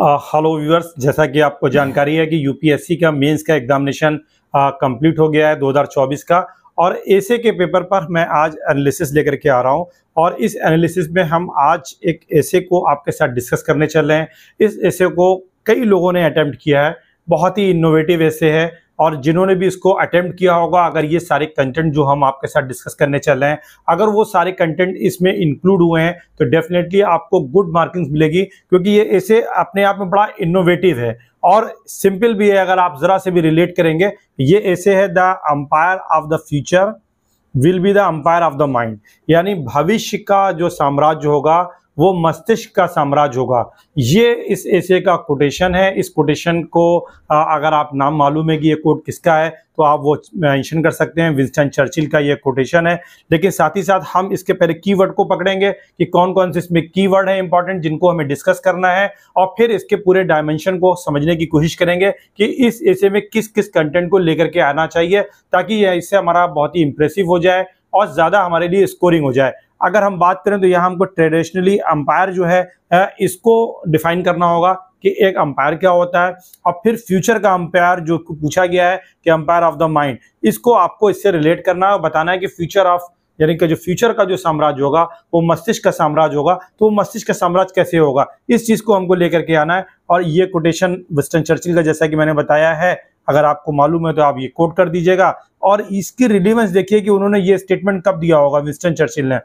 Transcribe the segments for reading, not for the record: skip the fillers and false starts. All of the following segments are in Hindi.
हेलो व्यूअर्स, जैसा कि आपको जानकारी है कि यूपीएससी का मेंस का एग्जामिनेशन कंप्लीट हो गया है 2024 का। और एसए के पेपर पर मैं आज एनालिसिस लेकर के आ रहा हूं। और इस एनालिसिस में हम आज एक एसए को आपके साथ डिस्कस करने चल रहे हैं। इस एसए को कई लोगों ने अटेम्प्ट किया है, बहुत ही इनोवेटिव एसए है। और जिन्होंने भी इसको अटेम्प्ट किया होगा, अगर ये सारे कंटेंट जो हम आपके साथ डिस्कस करने चल रहे हैं, अगर वो सारे कंटेंट इसमें इंक्लूड हुए हैं तो डेफिनेटली आपको गुड मार्किंग मिलेगी, क्योंकि ये ऐसे अपने आप में बड़ा इनोवेटिव है और सिंपल भी है। अगर आप जरा से भी रिलेट करेंगे, ये ऐसे है, the umpire of the future will be the umpire of the mind, यानी भविष्य का जो साम्राज्य होगा वो मस्तिष्क का साम्राज्य होगा। ये इस एसे का कोटेशन है। इस कोटेशन को अगर आप नाम मालूम है कि ये कोट किसका है तो आप वो मेंशन कर सकते हैं। विंस्टन चर्चिल का ये कोटेशन है। लेकिन साथ ही साथ हम इसके पहले कीवर्ड को पकड़ेंगे कि कौन कौन से इसमें कीवर्ड है इंपॉर्टेंट जिनको हमें डिस्कस करना है, और फिर इसके पूरे डायमेंशन को समझने की कोशिश करेंगे कि इस एसे में किस किस कंटेंट को लेकर के आना चाहिए, ताकि इससे हमारा बहुत ही इंप्रेसिव हो जाए और ज्यादा हमारे लिए स्कोरिंग हो जाए। अगर हम बात करें तो यहाँ हमको ट्रेडिशनली अंपायर जो है इसको डिफाइन करना होगा कि एक अंपायर क्या होता है, और फिर फ्यूचर का अंपायर जो पूछा गया है कि अंपायर ऑफ द माइंड, इसको आपको इससे रिलेट करना है और बताना है कि फ्यूचर ऑफ, यानी कि जो फ्यूचर का जो साम्राज्य होगा वो मस्तिष्क का साम्राज्य होगा, तो मस्तिष्क का साम्राज्य कैसे होगा, इस चीज को हमको लेकर के आना है। और ये कोटेशन विंस्टन चर्चिल का, जैसा कि मैंने बताया है, अगर आपको मालूम है तो आप ये कोट कर दीजिएगा। और इसकी रिलेवेंस देखिए कि उन्होंने ये स्टेटमेंट कब दिया होगा। विंस्टन चर्चिल ने,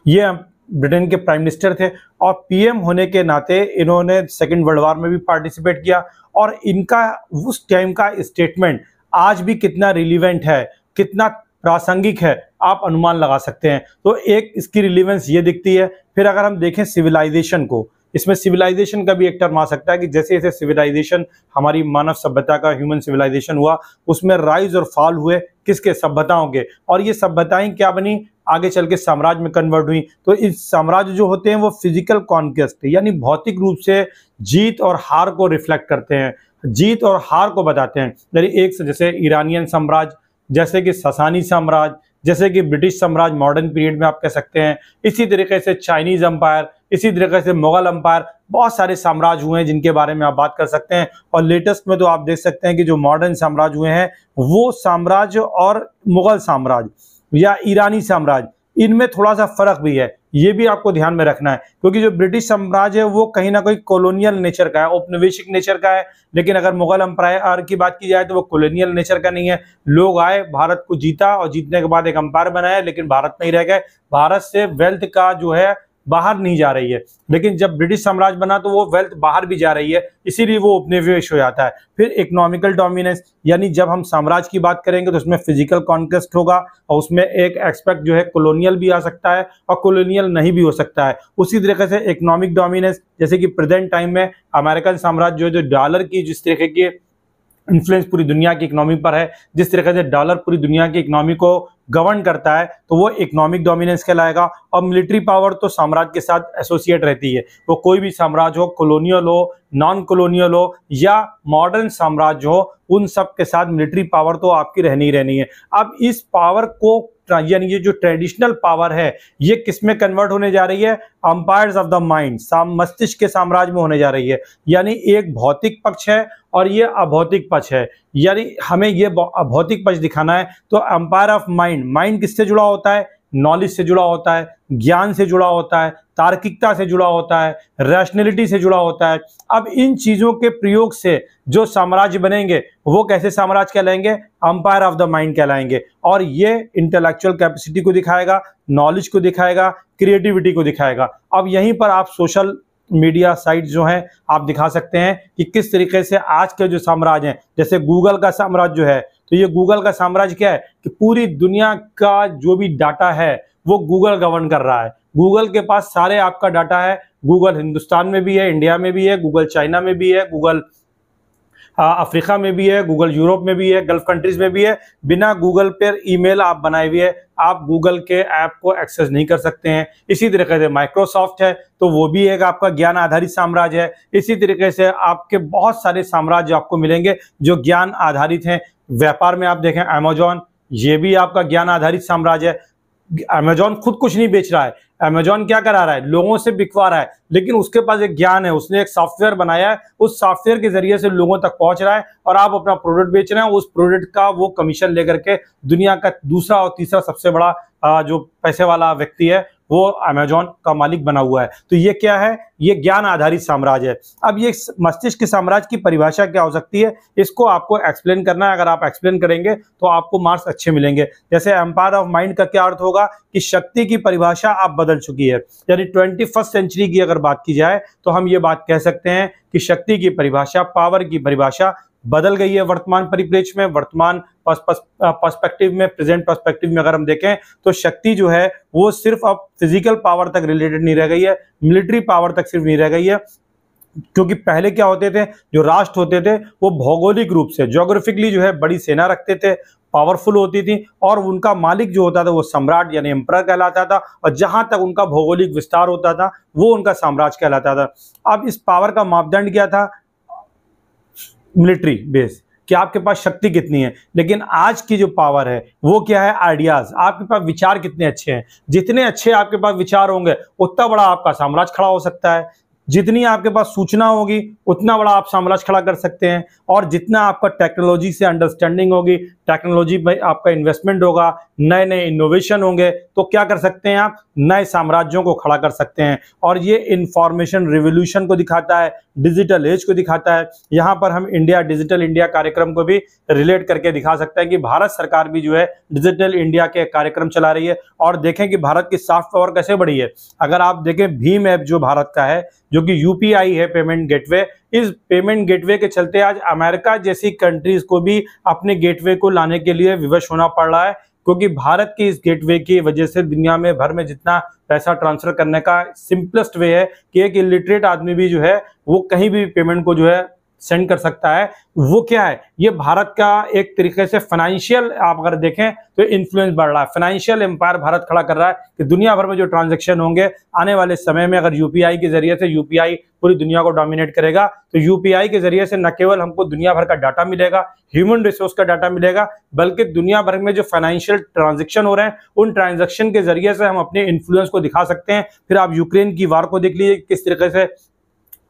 ये ब्रिटेन के प्राइम मिनिस्टर थे और पीएम होने के नाते इन्होंने सेकेंड वर्ल्ड वॉर में भी पार्टिसिपेट किया, और इनका उस टाइम का स्टेटमेंट आज भी कितना रिलीवेंट है, कितना प्रासंगिक है, आप अनुमान लगा सकते हैं। तो एक इसकी रिलीवेंस ये दिखती है। फिर अगर हम देखें सिविलाइजेशन को, इसमें सिविलाइजेशन का भी एक टर्म आ सकता है कि जैसे जैसे सिविलाइजेशन, हमारी मानव सभ्यता का ह्यूमन सिविलाइजेशन हुआ, उसमें राइज और फॉल हुए किसके, सभ्यताओं के, और ये सभ्यताएं क्या बनी, आगे चल के साम्राज्य में कन्वर्ट हुई। तो इस साम्राज्य जो होते हैं वो फिजिकल कॉन्क्वेस्ट, यानी भौतिक रूप से जीत और हार को रिफ्लेक्ट करते हैं, जीत और हार को बताते हैं। यानी एक से, जैसे ईरानियन साम्राज्य, जैसे कि ससानी साम्राज्य, जैसे कि ब्रिटिश साम्राज्य मॉडर्न पीरियड में आप कह सकते हैं, इसी तरीके से चाइनीज अंपायर, इसी तरीके से मुगल अंपायर, बहुत सारे साम्राज्य हुए हैं जिनके बारे में आप बात कर सकते हैं। और लेटेस्ट में तो आप देख सकते हैं कि जो मॉडर्न साम्राज्य हुए हैं वो साम्राज्य और मुगल साम्राज्य या ईरानी साम्राज्य, इनमें थोड़ा सा फर्क भी है, ये भी आपको ध्यान में रखना है। क्योंकि जो ब्रिटिश साम्राज्य है वो कहीं ना कहीं कॉलोनियल नेचर का है, औपनिवेशिक नेचर का है। लेकिन अगर मुगल अंपायर की बात की जाए तो वो कॉलोनियल नेचर का नहीं है। लोग आए, भारत को जीता और जीतने के बाद एक अंपायर बनाया, लेकिन भारत में ही रह गए। भारत से वेल्थ का जो है बाहर नहीं जा रही है। लेकिन जब ब्रिटिश साम्राज्य बना तो वो वेल्थ बाहर भी जा रही है, इसीलिए वो उपनिवेश हो जाता है। फिर इकोनॉमिकल डोमिनेंस, यानी जब हम साम्राज्य की बात करेंगे तो उसमें फिजिकल कॉन्क्वेस्ट होगा, और उसमें एक एक्सपेक्ट जो है कॉलोनियल भी आ सकता है और कॉलोनियल नहीं भी हो सकता है। उसी तरीके से इकोनॉमिक डोमिनेंस, जैसे कि प्रेजेंट टाइम में अमेरिकन साम्राज्य जो डॉलर की जिस तरीके की इन्फ्लुएंस पूरी दुनिया की इकोनॉमी पर है, जिस तरीके से डॉलर पूरी दुनिया की इकोनॉमी को गवर्न करता है, तो वो इकोनॉमिक डोमिनेंस कहलाएगा। और मिलिट्री पावर तो साम्राज्य के साथ एसोसिएट रहती है, वो कोई भी साम्राज्य हो, कॉलोनियल हो, नॉन कॉलोनियल हो या मॉडर्न साम्राज्य हो, उन सब के साथ मिलिट्री पावर तो आपकी रहनी ही रहनी है। अब इस पावर को, यानी ये जो ट्रेडिशनल पावर है, ये किस में कन्वर्ट होने जा रही है, अंपायर्स ऑफ द माइंड, मस्तिष्क के साम्राज्य में होने जा रही है। यानी एक भौतिक पक्ष है और ये अभौतिक पक्ष है। यानी हमें ये अभौतिक पक्ष दिखाना है तो अंपायर ऑफ माइंड, माइंड किससे जुड़ा होता है, नॉलेज से जुड़ा होता है, ज्ञान से जुड़ा होता है, तार्किकता से जुड़ा होता है, रैशनैलिटी से जुड़ा होता है। अब इन चीजों के प्रयोग से जो साम्राज्य बनेंगे वो कैसे साम्राज्य कहलाएंगे, अंपायर ऑफ द माइंड कहलाएंगे। और ये इंटेलेक्चुअल कैपेसिटी को दिखाएगा, नॉलेज को दिखाएगा, क्रिएटिविटी को दिखाएगा। अब यहीं पर आप सोशल मीडिया साइट जो हैं आप दिखा सकते हैं कि किस तरीके से आज के जो साम्राज्य हैं, जैसे गूगल का साम्राज्य जो है, तो ये गूगल का साम्राज्य क्या है कि पूरी दुनिया का जो भी डाटा है वो गूगल गवर्न कर रहा है। गूगल के पास सारे आपका डाटा है। गूगल हिंदुस्तान में भी है, इंडिया में भी है, गूगल चाइना में भी है, गूगल अफ्रीका में भी है, गूगल यूरोप में भी है, गल्फ कंट्रीज में भी है। बिना गूगल पर ईमेल आप बनाए हुए है, आप गूगल के ऐप को एक्सेस नहीं कर सकते हैं। इसी तरीके से माइक्रोसॉफ्ट है तो वो भी एक आपका ज्ञान आधारित साम्राज्य है। इसी तरीके से आपके बहुत सारे साम्राज्य आपको मिलेंगे जो ज्ञान आधारित हैं। व्यापार में आप देखें अमेजॉन, ये भी आपका ज्ञान आधारित साम्राज्य है। अमेजॉन खुद कुछ नहीं बेच रहा है, अमेजॉन क्या करा रहा है, लोगों से बिकवा रहा है, लेकिन उसके पास एक ज्ञान है, उसने एक सॉफ्टवेयर बनाया है, उस सॉफ्टवेयर के जरिए से लोगों तक पहुंच रहा है और आप अपना प्रोडक्ट बेच रहे हैं, उस प्रोडक्ट का वो कमीशन लेकर के दुनिया का दूसरा और तीसरा सबसे बड़ा जो पैसे वाला व्यक्ति है वो अमेजॉन का मालिक बना हुआ है। तो ये क्या है, ये ज्ञान आधारित साम्राज्य है। अब ये मस्तिष्क के साम्राज्य की परिभाषा क्या हो सकती है, इसको आपको एक्सप्लेन करना है। अगर आप एक्सप्लेन करेंगे तो आपको मार्क्स अच्छे मिलेंगे। जैसे एम्पायर ऑफ माइंड का क्या अर्थ होगा कि शक्ति की परिभाषा अब बदल चुकी है, यानी 21st सेंचुरी की अगर बात की जाए तो हम ये बात कह सकते हैं कि शक्ति की परिभाषा, पावर की परिभाषा बदल गई है वर्तमान परिप्रेक्ष्य में। वर्तमान पर्सपेक्टिव में, प्रेजेंट पर्सपेक्टिव में अगर हम देखें तो शक्ति जो है वो सिर्फ अब फिजिकल पावर तक रिलेटेड नहीं रह गई है, मिलिट्री पावर तक सिर्फ नहीं रह गई है। क्योंकि पहले क्या होते थे, जो राष्ट्र होते थे वो भौगोलिक रूप से, ज्योग्राफिकली जो है बड़ी सेना रखते थे, पावरफुल होती थी, और उनका मालिक जो होता था वो सम्राट यानी एम्परर कहलाता था, और जहां तक उनका भौगोलिक विस्तार होता था वो उनका साम्राज्य कहलाता था। अब इस पावर का मापदंड क्या था, मिलिट्री बेस, कि आपके पास शक्ति कितनी है। लेकिन आज की जो पावर है वो क्या है, आइडियाज, आपके पास विचार कितने अच्छे हैं। जितने अच्छे आपके पास विचार होंगे उतना बड़ा आपका साम्राज्य खड़ा हो सकता है। जितनी आपके पास सूचना होगी उतना बड़ा आप साम्राज्य खड़ा कर सकते हैं। और जितना आपका टेक्नोलॉजी से अंडरस्टैंडिंग होगी, टेक्नोलॉजी में आपका इन्वेस्टमेंट होगा, नए नए इनोवेशन होंगे, तो क्या कर सकते हैं आप, नए साम्राज्यों को खड़ा कर सकते हैं। और ये इंफॉर्मेशन रिवोल्यूशन को दिखाता है, डिजिटल एज को दिखाता है। यहाँ पर हम इंडिया डिजिटल इंडिया कार्यक्रम को भी रिलेट करके दिखा सकते हैं कि भारत सरकार भी जो है डिजिटल इंडिया के कार्यक्रम चला रही है। और देखें कि भारत की सॉफ्ट पावर कैसे बढ़ी है। अगर आप देखें भीम ऐप जो भारत का है, जो कि यूपीआई है, पेमेंट गेटवे, इस पेमेंट गेटवे के चलते आज अमेरिका जैसी कंट्रीज को भी अपने गेटवे को लाने के लिए विवश होना पड़ रहा है। क्योंकि भारत की इस गेटवे की वजह से दुनिया में भर में जितना पैसा ट्रांसफर करने का सिंपलेस्ट वे है कि एक इलिटरेट आदमी भी जो है वो कहीं भी पेमेंट को जो है सेंड कर सकता है। वो क्या है, ये भारत का एक तरीके से फाइनेंशियल, आप अगर देखें तो इन्फ्लुएंस बढ़ रहा है, फाइनेंशियल एम्पायर भारत खड़ा कर रहा है कि दुनिया भर में जो ट्रांजैक्शन होंगे आने वाले समय में, अगर यूपीआई के जरिए से, यूपीआई पूरी दुनिया को डोमिनेट करेगा, तो यूपीआई के जरिए से न केवल हमको दुनिया भर का डाटा मिलेगा, ह्यूमन रिसोर्स का डाटा मिलेगा, बल्कि दुनिया भर में जो फाइनेंशियल ट्रांजेक्शन हो रहे हैं उन ट्रांजेक्शन के जरिए से हम अपने इन्फ्लुएंस को दिखा सकते हैं। फिर आप यूक्रेन की वार को देख लीजिए, किस तरीके से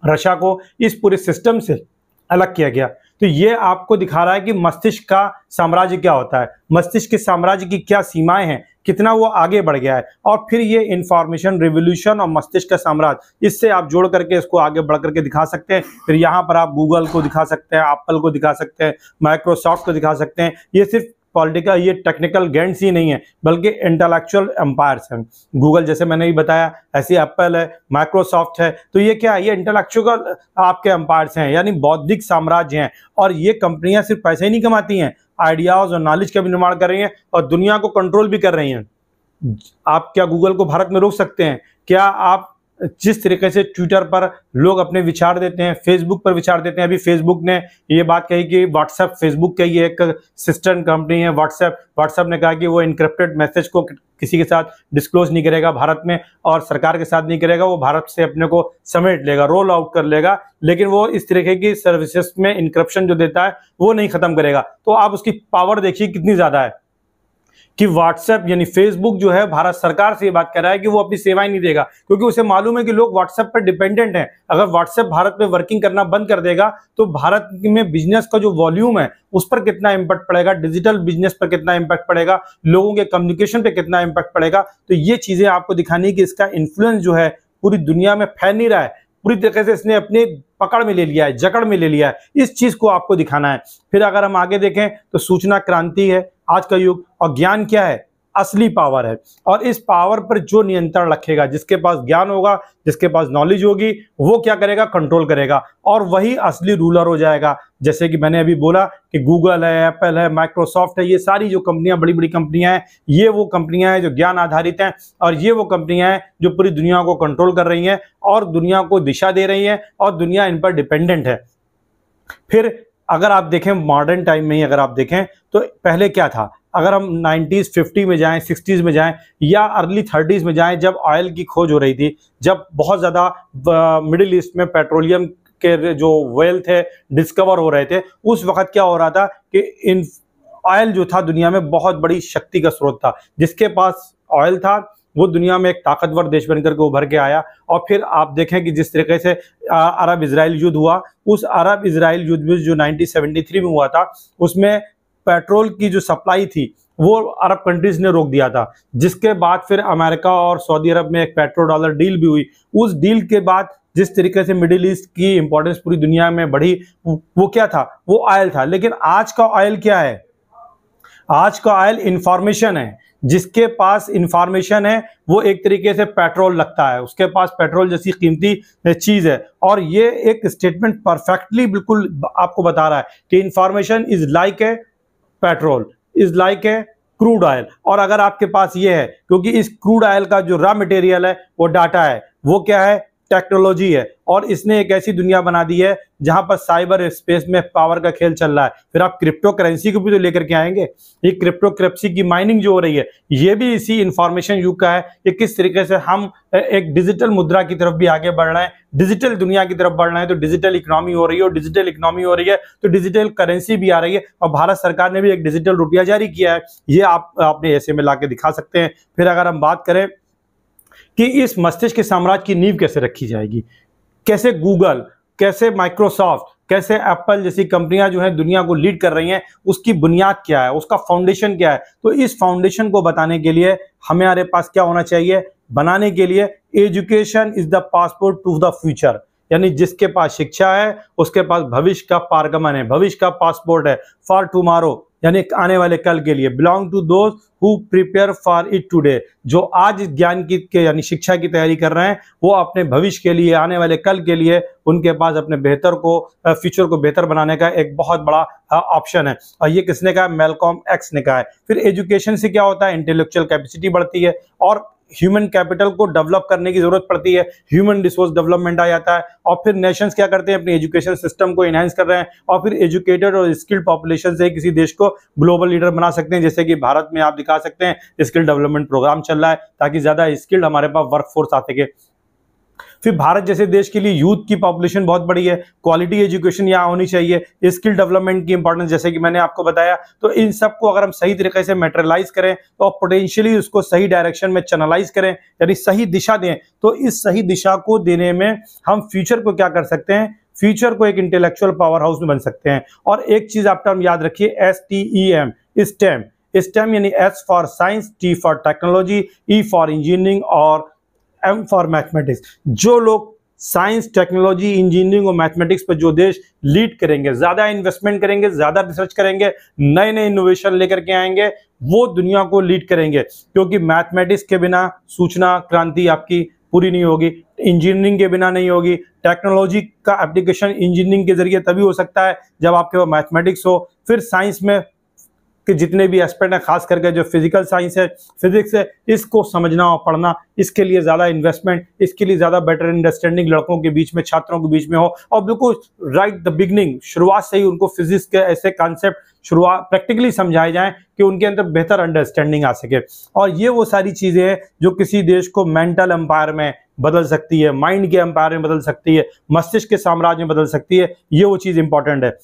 रशिया को इस पूरे सिस्टम से अलग किया गया। तो ये आपको दिखा रहा है कि मस्तिष्क का साम्राज्य क्या होता है, मस्तिष्क के साम्राज्य की क्या सीमाएं हैं, कितना वो आगे बढ़ गया है। और फिर ये इंफॉर्मेशन रिवोल्यूशन और मस्तिष्क का साम्राज्य, इससे आप जोड़ करके इसको आगे बढ़ करके दिखा सकते हैं। फिर यहाँ पर आप गूगल को दिखा सकते हैं, एप्पल को दिखा सकते हैं, माइक्रोसॉफ्ट को दिखा सकते हैं। ये सिर्फ पॉलिटिकल, ये टेक्निकल गेंट्स ही नहीं है, बल्कि इंटेलेक्चुअल एम्पायर्स हैं। गूगल जैसे मैंने ही बताया, ऐसी एप्पल है, माइक्रोसॉफ्ट है। तो ये क्या है, ये इंटेलेक्चुअल आपके एम्पायर्स हैं, यानी बौद्धिक साम्राज्य हैं। और ये कंपनियां सिर्फ पैसे ही नहीं कमाती हैं, आइडियाज और नॉलेज का भी निर्माण कर रही हैं और दुनिया को कंट्रोल भी कर रही हैं। आप क्या गूगल को भारत में रोक सकते हैं? क्या आप जिस तरीके से ट्विटर पर लोग अपने विचार देते हैं, फेसबुक पर विचार देते हैं। अभी फेसबुक ने ये बात कही कि व्हाट्सएप, फेसबुक का ये एक सिस्टर कंपनी है व्हाट्सएप ने कहा कि वो इनक्रिप्टेड मैसेज को किसी के साथ डिस्क्लोज नहीं करेगा भारत में, और सरकार के साथ नहीं करेगा, वो भारत से अपने को समेट लेगा, रोल आउट कर लेगा, लेकिन वो इस तरीके की सर्विसेज में इनक्रिप्शन जो देता है वो नहीं खत्म करेगा। तो आप उसकी पावर देखिए कितनी ज्यादा है कि व्हाट्सएप यानी फेसबुक जो है भारत सरकार से ये बात कर रहा है कि वो अपनी सेवाएं नहीं देगा, क्योंकि उसे मालूम है कि लोग व्हाट्सएप पर डिपेंडेंट हैं। अगर व्हाट्सएप भारत में वर्किंग करना बंद कर देगा तो भारत में बिजनेस का जो वॉल्यूम है उस पर कितना इंपैक्ट पड़ेगा, डिजिटल बिजनेस पर कितना इंपैक्ट पड़ेगा, लोगों के कम्युनिकेशन पर कितना इंपैक्ट पड़ेगा। तो ये चीजें आपको दिखानी कि इसका इन्फ्लुएंस जो है पूरी दुनिया में फैल नहीं रहा है, पूरी तरीके से इसने अपने पकड़ में ले लिया है, जकड़ में ले लिया है। इस चीज को आपको दिखाना है। फिर अगर हम आगे देखें तो सूचना क्रांति है आज का युग, और ज्ञान क्या है, असली पावर है। और इस पावर पर जो नियंत्रण रखेगा, जिसके पास ज्ञान होगा, जिसके पास नॉलेज होगी, वो क्या करेगा, कंट्रोल करेगा, और वही असली रूलर हो जाएगा। जैसे कि मैंने अभी बोला कि गूगल है, एप्पल है, माइक्रोसॉफ्ट है, ये सारी जो कंपनियां, बड़ी बड़ी कंपनियां हैं, ये वो कंपनियां हैं जो ज्ञान आधारित हैं, और ये वो कंपनियां हैं जो पूरी दुनिया को कंट्रोल कर रही हैं और दुनिया को दिशा दे रही हैं, और दुनिया इन पर डिपेंडेंट है। फिर अगर आप देखें मॉडर्न टाइम में ही अगर आप देखें तो पहले क्या था, अगर हम 90s 50 में जाएं, 60s में जाएं, या अर्ली 30s में जाएं, जब ऑयल की खोज हो रही थी, जब बहुत ज़्यादा मिडिल ईस्ट में पेट्रोलियम के जो वेल थे डिस्कवर हो रहे थे, उस वक्त क्या हो रहा था कि इन ऑयल जो था दुनिया में बहुत बड़ी शक्ति का स्रोत था। जिसके पास ऑयल था वो दुनिया में एक ताकतवर देश बनकर के उभर के आया। और फिर आप देखें कि जिस तरीके से अरब इजराइल युद्ध हुआ, उस अरब इजराइल युद्ध में जो 1973 में हुआ था, उसमें पेट्रोल की जो सप्लाई थी वो अरब कंट्रीज ने रोक दिया था, जिसके बाद फिर अमेरिका और सऊदी अरब में एक पेट्रो डॉलर डील भी हुई। उस डील के बाद जिस तरीके से मिडिल ईस्ट की इंपॉर्टेंस पूरी दुनिया में बढ़ी, वो क्या था, वो ऑयल था। लेकिन आज का ऑयल क्या है, आज का ऑयल इंफॉर्मेशन है। जिसके पास इंफॉर्मेशन है वो एक तरीके से पेट्रोल लगता है, उसके पास पेट्रोल जैसी कीमती चीज है। और ये एक स्टेटमेंट परफेक्टली बिल्कुल आपको बता रहा है कि information is like a petrol, is like a crude oil. और अगर आपके पास ये है, क्योंकि इस क्रूड ऑयल का जो रॉ मटेरियल है वो डाटा है, वो क्या है, टेक्नोलॉजी है। और इसने एक ऐसी दुनिया बना दी है जहां पर साइबर स्पेस में पावर का खेल चल रहा है। फिर आप क्रिप्टो करेंसी को भी तो लेकर के आएंगे। ये क्रिप्टो करेंसी की माइनिंग जो हो रही है, ये भी इसी इंफॉर्मेशन युग का है कि किस तरीके से हम एक डिजिटल मुद्रा की तरफ भी आगे बढ़ रहे हैं, डिजिटल दुनिया की तरफ बढ़ रहे हैं। तो डिजिटल इकोनॉमी हो रही है, और डिजिटल इकोनॉमी हो रही है तो डिजिटल करेंसी भी आ रही है। और भारत सरकार ने भी एक डिजिटल रुपया जारी किया है, ये आप अपने ऐसे में ला के दिखा सकते हैं। फिर अगर हम बात करें कि इस मस्तिष्क के साम्राज्य की नींव कैसे रखी जाएगी, कैसे गूगल, कैसे माइक्रोसॉफ्ट, कैसे एप्पल जैसी कंपनियां जो है दुनिया को लीड कर रही हैं, उसकी बुनियाद क्या है, उसका फाउंडेशन क्या है। तो इस फाउंडेशन को बताने के लिए हमारे पास क्या होना चाहिए, बनाने के लिए education is the passport to the future. यानी जिसके पास शिक्षा है उसके पास भविष्य का पारगमन है, भविष्य का पासपोर्ट है फॉर टुमारो, यानी आने वाले कल के लिए। Belong to those who prepare for it today, जो आज ज्ञान की यानी शिक्षा की तैयारी कर रहे हैं वो अपने भविष्य के लिए, आने वाले कल के लिए उनके पास अपने बेहतर को, फ्यूचर को बेहतर बनाने का एक बहुत बड़ा ऑप्शन है। और ये किसने कहा, मेलकॉम एक्स ने कहा है। फिर एजुकेशन से क्या होता है, इंटेलेक्चुअल कैपेसिटी बढ़ती है और ह्यूमन कैपिटल को डेवलप करने की जरूरत पड़ती है, ह्यूमन रिसोर्स डेवलपमेंट आ जाता है। और फिर नेशंस क्या करते हैं, अपने एजुकेशन सिस्टम को एनहांस कर रहे हैं, और फिर एजुकेटेड और स्किल्ड पॉपुलेशन से किसी देश को ग्लोबल लीडर बना सकते हैं। जैसे कि भारत में आप दिखा सकते हैं स्किल डेवलपमेंट प्रोग्राम चल रहा है, ताकि ज्यादा स्किल्ड हमारे पास वर्कफोर्स आ सके। फिर भारत जैसे देश के लिए यूथ की पॉपुलेशन बहुत बड़ी है, क्वालिटी एजुकेशन यहाँ होनी चाहिए, स्किल डेवलपमेंट की इंपॉर्टेंस जैसे कि मैंने आपको बताया। तो इन सबको अगर हम सही तरीके से मेटेरियलाइज करें तो पोटेंशियली उसको सही डायरेक्शन में चैनलाइज करें, यानी सही दिशा दें, तो इस सही दिशा को देने में हम फ्यूचर को क्या कर सकते हैं, फ्यूचर को एक इंटेलेक्चुअल पावर हाउस में बन सकते हैं। और एक चीज आप टर्म याद रखिए, STEM, स्टेम। स्टेम यानी S for science, T for technology, E for engineering और M फॉर मैथमेटिक्स। जो लोग साइंस, टेक्नोलॉजी, इंजीनियरिंग और मैथमेटिक्स पर जो देश लीड करेंगे, ज्यादा इन्वेस्टमेंट करेंगे, ज्यादा रिसर्च करेंगे, नए नए इनोवेशन लेकर के आएंगे, वो दुनिया को लीड करेंगे। क्योंकि मैथमेटिक्स के बिना सूचना क्रांति आपकी पूरी नहीं होगी, इंजीनियरिंग के बिना नहीं होगी, टेक्नोलॉजी का एप्लीकेशन इंजीनियरिंग के जरिए तभी हो सकता है जब आपके पास मैथमेटिक्स हो। फिर साइंस में कि जितने भी एस्पेक्ट हैं, खास करके जो फिजिकल साइंस है, फिजिक्स है, इसको समझना और पढ़ना, इसके लिए ज़्यादा इन्वेस्टमेंट, इसके लिए ज़्यादा बेटर अंडरस्टैंडिंग लड़कों के बीच में, छात्रों के बीच में हो। और बिल्कुल राइट द बिगनिंग, शुरुआत से ही उनको फिजिक्स के ऐसे कॉन्सेप्ट शुरुआत प्रैक्टिकली समझाए जाएं कि उनके अंदर बेहतर अंडरस्टैंडिंग आ सके। और ये वो सारी चीज़ें हैं जो किसी देश को मेंटल एम्पायर में बदल सकती है, माइंड के एम्पायर में बदल सकती है, मस्तिष्क के साम्राज्य में बदल सकती है। ये वो चीज़ इंपॉर्टेंट है।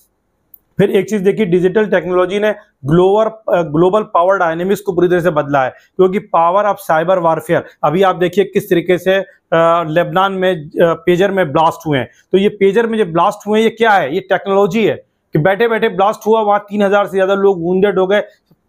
फिर एक चीज देखिए, डिजिटल टेक्नोलॉजी ने ग्लोबल पावर डायनेमिक्स को पूरी तरह से बदला है। क्योंकि पावर ऑफ साइबर वारफेयर, अभी आप देखिए किस तरीके से लेबनान में पेजर में ब्लास्ट हुए हैं। तो ये पेजर में जो ब्लास्ट हुए हैं, ये क्या है, ये टेक्नोलॉजी है कि बैठे बैठे ब्लास्ट हुआ, वहां 3000 से ज्यादा लोग वुंडेड हो गए,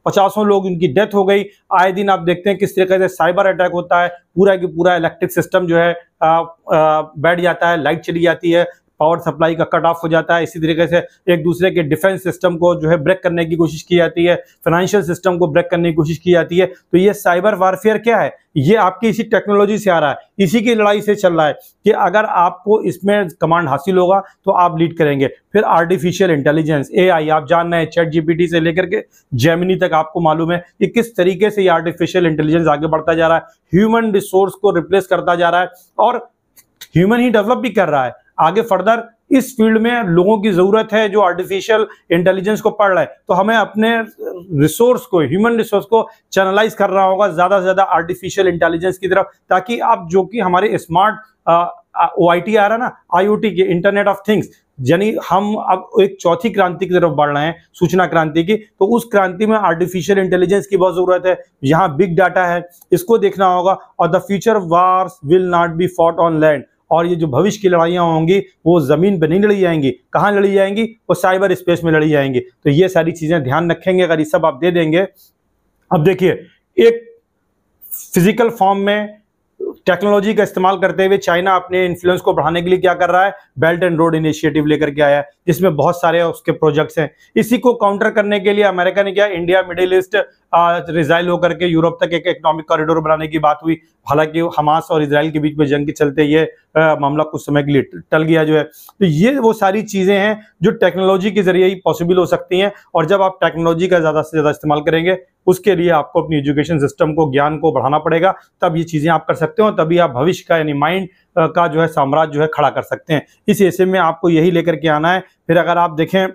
50 लोग उनकी डेथ हो गई। आए दिन आप देखते हैं किस तरीके से साइबर अटैक होता है, पूरा की पूरा इलेक्ट्रिक सिस्टम जो है बैठ जाता है, लाइट चली जाती है, पावर सप्लाई का कट ऑफ हो जाता है। इसी तरीके से एक दूसरे के डिफेंस सिस्टम को जो है ब्रेक करने की कोशिश की जाती है, फाइनेंशियल सिस्टम को ब्रेक करने की कोशिश की जाती है। तो ये साइबर वारफेयर क्या है, ये आपकी इसी टेक्नोलॉजी से आ रहा है, इसी की लड़ाई से चल रहा है कि अगर आपको इसमें कमांड हासिल होगा तो आप लीड करेंगे। फिर आर्टिफिशियल इंटेलिजेंस, AI, आप जान रहे हैं ChatGPT से लेकर के जेमिनी तक, आपको मालूम है कि किस तरीके से ये आर्टिफिशियल इंटेलिजेंस आगे बढ़ता जा रहा है, ह्यूमन रिसोर्स को रिप्लेस करता जा रहा है और ह्यूमन ही डेवलप भी कर रहा है। आगे फर्दर इस फील्ड में लोगों की जरूरत है जो आर्टिफिशियल इंटेलिजेंस को पढ़ रहे हैं। तो हमें अपने रिसोर्स को, ह्यूमन रिसोर्स को चैनलाइज करना होगा ज्यादा से ज्यादा आर्टिफिशियल इंटेलिजेंस की तरफ, ताकि आप जो कि हमारे स्मार्ट OIT आ रहा है ना, IoT के इंटरनेट ऑफ थिंग्स, यानी हम अब एक चौथी क्रांति की तरफ बढ़ रहे हैं, सूचना क्रांति की। तो उस क्रांति में आर्टिफिशियल इंटेलिजेंस की बहुत जरूरत है, यहाँ बिग डाटा है, इसको देखना होगा। और the future wars will not be fought on land, और ये जो भविष्य की लड़ाइयाँ होंगी वो जमीन पर नहीं लड़ी जाएंगी, कहाँ लड़ी जाएंगी, वो साइबर स्पेस में लड़ी जाएंगी। तो ये सारी चीजें ध्यान रखेंगे, अगर ये सब आप दे देंगे। अब देखिए, एक फिजिकल फॉर्म में टेक्नोलॉजी का इस्तेमाल करते हुए चाइना अपने इन्फ्लुएंस को बढ़ाने के लिए क्या कर रहा है, बेल्ट एंड रोड इनिशिएटिव लेकर के आया है, जिसमें बहुत सारे उसके प्रोजेक्ट्स हैं। इसी को काउंटर करने के लिए अमेरिका ने क्या, इंडिया मिडिल ईस्ट रिजाइल होकर के यूरोप तक एक इकोनॉमिक कॉरिडोर बनाने की बात हुई। हालांकि हमास और इजराइल के बीच में जंग के चलते ये मामला कुछ समय के लिए टल गया जो है। तो ये वो सारी चीजें हैं जो टेक्नोलॉजी के जरिए ही पॉसिबल हो सकती हैं। और जब आप टेक्नोलॉजी का ज्यादा से ज्यादा इस्तेमाल करेंगे, उसके लिए आपको अपनी एजुकेशन सिस्टम को, ज्ञान को बढ़ाना पड़ेगा, तब ये चीजें आप कर सकते हो, तभी आप भविष्य का यानी माइंड का जो है साम्राज्य जो है खड़ा कर सकते हैं। इस ऐसे में आपको यही लेकर के आना है। फिर अगर आप देखें,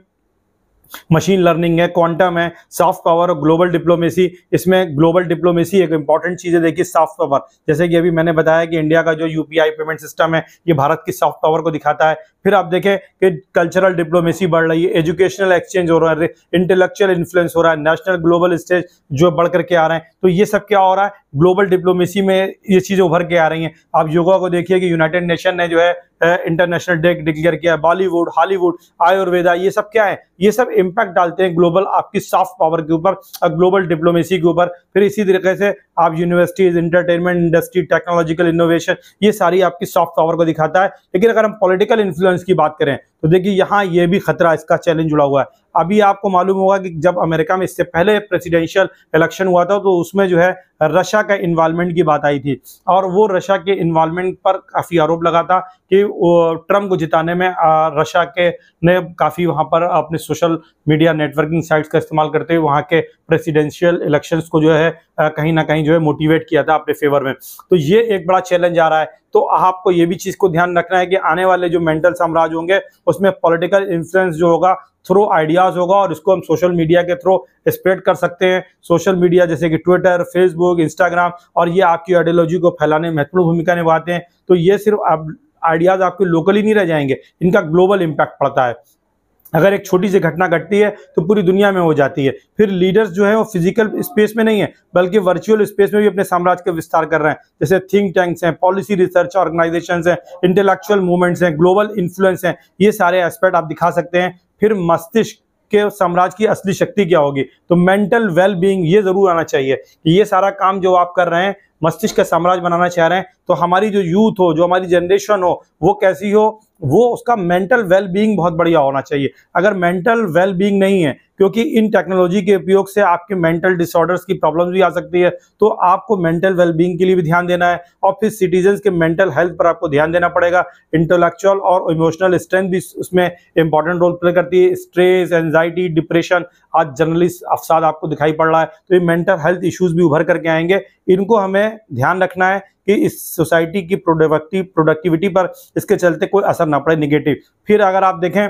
मशीन लर्निंग है, क्वांटम है, सॉफ्ट पावर और ग्लोबल डिप्लोमेसी। इसमें ग्लोबल डिप्लोमेसी एक इंपॉर्टेंट चीज है। देखिए, सॉफ्ट पावर, जैसे कि अभी मैंने बताया कि इंडिया का जो यूपीआई पेमेंट सिस्टम है, ये भारत की सॉफ्ट पावर को दिखाता है। फिर आप देखें कि कल्चरल डिप्लोमेसी बढ़ रही है, एजुकेशनल एक्सचेंज हो रहा है, इंटेलेक्चुअल इन्फ्लुएंस हो रहा है, नेशनल ग्लोबल स्टेज जो बढ़ करके आ रहे हैं। तो ये सब क्या हो रहा है, ग्लोबल डिप्लोमेसी में ये चीजें उभर के आ रही हैं। आप योगा को देखिए कि यूनाइटेड नेशन ने जो है इंटरनेशनल डे डिक्लेयर किया। बॉलीवुड, हॉलीवुड, आयुर्वेदा, ये सब क्या है, ये सब इंपैक्ट डालते हैं ग्लोबल आपकी सॉफ्ट पावर के ऊपर, ग्लोबल डिप्लोमेसी के ऊपर। फिर इसी तरीके से आप universities, entertainment industry, technological innovation, ये सारी आपकी सॉफ्ट पावर को दिखाता है। लेकिन अगर हम पॉलिटिकल इन्फ्लुएंस की बात करें तो देखिए, यहाँ ये भी खतरा, इसका चैलेंज जुड़ा हुआ है। अभी आपको मालूम होगा कि जब अमेरिका में इससे पहले प्रेसिडेंशियल इलेक्शन हुआ था, तो उसमें जो है रशिया का इन्वॉल्वमेंट की बात आई थी, और वो रशिया के इन्वॉल्वमेंट पर काफी आरोप लगा था कि ट्रम्प को जिताने में रशिया के ने काफी वहां पर अपने सोशल मीडिया नेटवर्किंग साइट्स का इस्तेमाल करते हुए वहां के प्रेसिडेंशियल इलेक्शंस को जो है कहीं ना कहीं जो है मोटिवेट किया था अपने फेवर में। तो ये एक बड़ा चैलेंज आ रहा है। तो आपको ये भी चीज को ध्यान रखना है कि आने वाले जो मेंटल साम्राज्य होंगे, उसमें पॉलिटिकल इन्फ्लुएंस जो होगा थ्रू आइडियाज होगा, और इसको हम सोशल मीडिया के थ्रू स्प्रेड कर सकते हैं। सोशल मीडिया जैसे कि ट्विटर, फेसबुक, इंस्टाग्राम, और ये आपकी आइडियोलॉजी को फैलाने में महत्वपूर्ण भूमिका निभाते हैं। तो ये सिर्फ आइडियाज आपके लोकली नहीं रह जाएंगे, इनका ग्लोबल इंपैक्ट पड़ता है। अगर एक छोटी सी घटना घटती है तो पूरी दुनिया में हो जाती है। फिर लीडर्स जो है वो फिजिकल स्पेस में नहीं है, बल्कि वर्चुअल स्पेस में भी अपने साम्राज्य का विस्तार कर रहे हैं। जैसे थिंक टैंक्स हैं, पॉलिसी रिसर्च ऑर्गेनाइजेशंस हैं, इंटेलेक्चुअल मूवमेंट्स हैं, ग्लोबल इन्फ्लुएंस हैं, ये सारे एस्पेक्ट आप दिखा सकते हैं। फिर मस्तिष्क के साम्राज्य की असली शक्ति क्या होगी, तो मेंटल वेल बीइंग ये जरूर आना चाहिए कि ये सारा काम जो आप कर रहे हैं, मस्तिष्क का साम्राज्य बनाना चाह रहे हैं, तो हमारी जो यूथ हो, जो हमारी जनरेशन हो, वो कैसी हो, वो उसका मेंटल वेल बीइंग बहुत बढ़िया होना चाहिए। अगर मेंटल वेल बीइंग नहीं है, क्योंकि इन टेक्नोलॉजी के उपयोग से आपके मेंटल डिसऑर्डर्स की प्रॉब्लम्स भी आ सकती है, तो आपको मेंटल वेल बीइंग के लिए भी ध्यान देना है। और फिर सिटीजन्स के मेंटल हेल्थ पर आपको ध्यान देना पड़ेगा। इंटेलेक्चुअल और इमोशनल स्ट्रेंथ भी उसमें इंपॉर्टेंट रोल प्ले करती है। स्ट्रेस, एंजाइटी, डिप्रेशन, आज जर्नली अवसाद आपको दिखाई पड़ रहा है, तो ये मेंटल हेल्थ इश्यूज भी उभर करके आएंगे। इनको हमें ध्यान रखना है कि इस सोसाइटी की प्रोडक्टिविटी पर इसके चलते कोई असर ना पड़े निगेटिव। फिर अगर आप देखें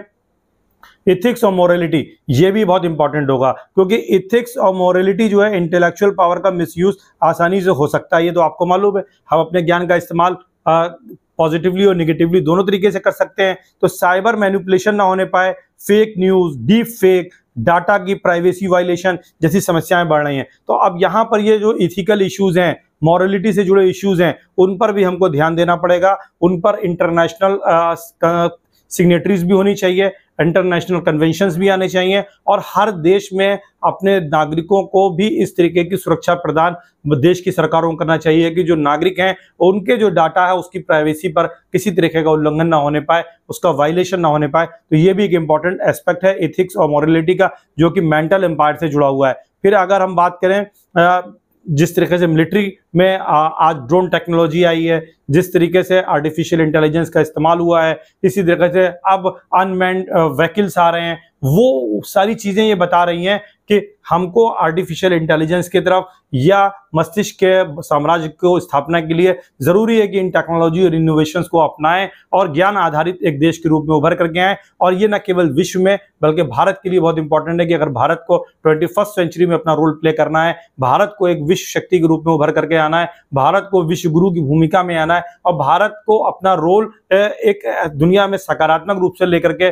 इथिक्स और मोरालिटी, ये भी बहुत इंपॉर्टेंट होगा, क्योंकि इथिक्स और मोरालिटी जो है, इंटेलेक्चुअल पावर का मिसयूज आसानी से हो सकता है, ये तो आपको मालूम है। हम अपने ज्ञान का इस्तेमाल पॉजिटिवली और निगेटिवली दोनों तरीके से कर सकते हैं। तो साइबर मैनिपुलेशन ना होने पाए, fake news, deep fake, data की प्राइवेसी वायलेशन जैसी समस्याएं बढ़ रही हैं। तो अब यहाँ पर ये जो इथिकल इश्यूज हैं, मॉरलिटी से जुड़े इश्यूज हैं, उन पर भी हमको ध्यान देना पड़ेगा। उन पर इंटरनेशनल सिग्नेटरीज भी होनी चाहिए, इंटरनेशनल कन्वेंशंस भी आने चाहिए, और हर देश में अपने नागरिकों को भी इस तरीके की सुरक्षा प्रदान देश की सरकारों को करना चाहिए कि जो नागरिक हैं उनके जो डाटा है उसकी प्राइवेसी पर किसी तरीके का उल्लंघन ना होने पाए, उसका वायलेशन ना होने पाए। तो ये भी एक इंपॉर्टेंट एस्पेक्ट है एथिक्स और मॉरलिटी का, जो कि मेंटल एम्पायर से जुड़ा हुआ है। फिर अगर हम बात करें जिस तरीके से मिलिट्री में आज ड्रोन टेक्नोलॉजी आई है, जिस तरीके से आर्टिफिशियल इंटेलिजेंस का इस्तेमाल हुआ है, इसी तरीके से अब अनमैन्ड व्हीकल्स आ रहे हैं, वो सारी चीजें ये बता रही हैं कि हमको आर्टिफिशियल इंटेलिजेंस की तरफ या मस्तिष्क के साम्राज्य को स्थापना के लिए जरूरी है कि इन टेक्नोलॉजी और इनोवेशंस को अपनाएं और ज्ञान आधारित एक देश के रूप में उभर करके आए। और ये न केवल विश्व में बल्कि भारत के लिए बहुत इंपॉर्टेंट है कि अगर भारत को 21st सेंचुरी में अपना रोल प्ले करना है, भारत को एक विश्व शक्ति के रूप में उभर करके आना है, भारत को विश्व गुरु की भूमिका में आना है और भारत को अपना रोल एक दुनिया में सकारात्मक रूप से लेकर के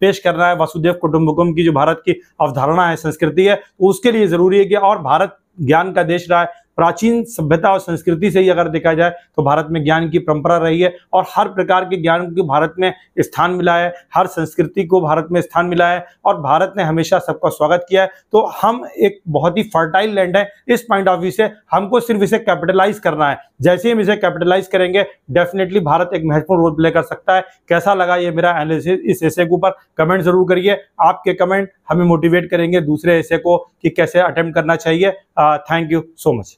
पेश करना है, वसुधैव कुटुंबकम की जो भारत की अवधारणा है, संस्कृति है, तो उसके लिए जरूरी है कि, और भारत ज्ञान का देश रहा है, प्राचीन सभ्यता और संस्कृति से ही अगर देखा जाए तो भारत में ज्ञान की परंपरा रही है और हर प्रकार के ज्ञान को भारत में स्थान मिला है, हर संस्कृति को भारत में स्थान मिला है और भारत ने हमेशा सबका स्वागत किया है। तो हम एक बहुत ही फर्टाइल लैंड है, इस पॉइंट ऑफ व्यू से हमको सिर्फ इसे कैपिटलाइज करना है। जैसे ही हम इसे कैपिटलाइज करेंगे डेफिनेटली भारत एक महत्वपूर्ण रोल प्ले कर सकता है। कैसा लगा ये मेरा एनालिसिस इस एसे के ऊपर कमेंट जरूर करिए। आपके कमेंट हमें मोटिवेट करेंगे दूसरे एसे को कि कैसे अटेम्प्ट करना चाहिए। Thank you so much.